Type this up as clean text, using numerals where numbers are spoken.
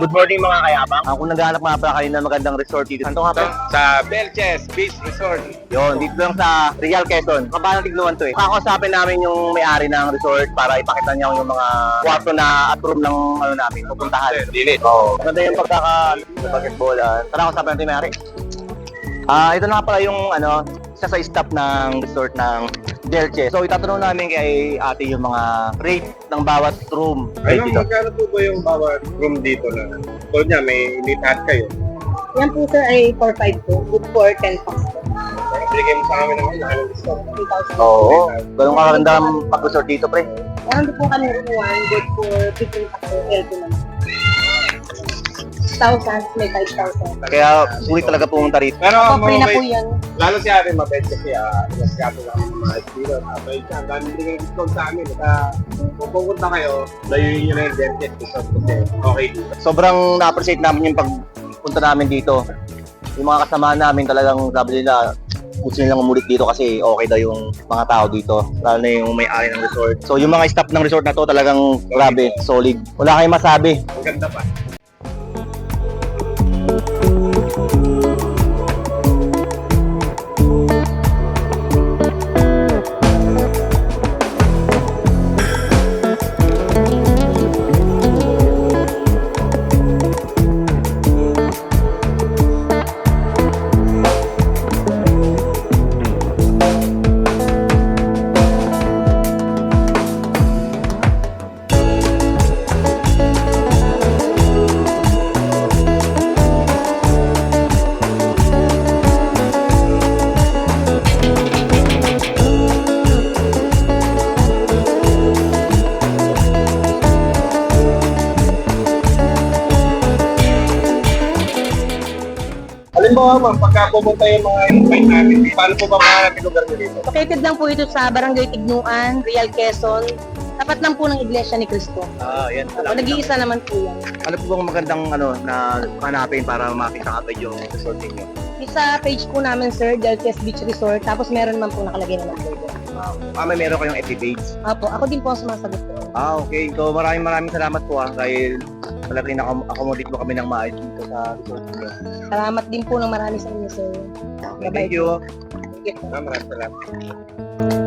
Good morning mga kayabang. Kung naghahanap nga pala kayo ng magandang resort dito, saan to nga pa? Sa Belches Beach Resort. Yun, dito lang sa Real Quezon. Kapalang tignuan to eh. Kakausapin namin yung may-ari ng resort para ipakita niya yung mga kwarto na at room ng ano namin, pupuntahan. Dilit. Oo. Maganda yung basketball. Tara, kausapin natin yung may-ari. Ito na nga pala yung ano, isa sa staff ng resort ng Belches. So itatanong namin kay ate yung mga rate ng bawat room. Ano, magkano po ba yung bawat room dito na? Tulad niya, may lipat kayo. Yan po sir ay 4-5 po. Good for 10 packs po. Parang binigay mo sa amin ng ano, discount. 3,000. Oo. Ganun kakaganda ang pag-resort dito, pre. Meron din po kami upuan. Good for 15 packs po. L2 naman. 1,000. May 5,000. Kaya sulit talaga pumunta rito. Pero So, free na po mabait, yan. lalo si ate mabait kasi nagkato lang ng mga estilo. Mabait siya. Ang dami binigay ng discount sa amin. Kaya kung pupunta kayo, layuin nyo na yung Belches Resort kasi okay dito. Sobrang na-appreciate namin yung pagpunta namin dito. Yung mga kasama namin talagang sabi nila gusto nilang umulit dito kasi okay daw yung mga tao dito. Lalo na yung may-ari ng resort. So yung mga staff ng resort na to talagang grabe, solid. Wala kayong masabi. Ang ganda pa. Halimbawa ma'am, pagka pumunta yung mga invite namin, paano po ba mahanap yung lugar nyo dito? Located lang po ito sa Barangay Tignuan, Real Quezon. Tapat lang po ng Iglesia ni Cristo. Yan. Nag-iisa naman po yan. Ano po bang magandang ano na hanapin para makita agad yung resort ninyo? Sa page po namin sir, Belches Beach Resort. Tapos meron man po nakalagay na number doon. May meron kayong FB page. Opo, ako din po ang sumasagot po. Okay. So maraming salamat po dahil talagang accommodate mo kami ng maayos dito sa resort niyo. Salamat din po ng marami sa inyo sir. Thank you. Thank you. Maraming salamat.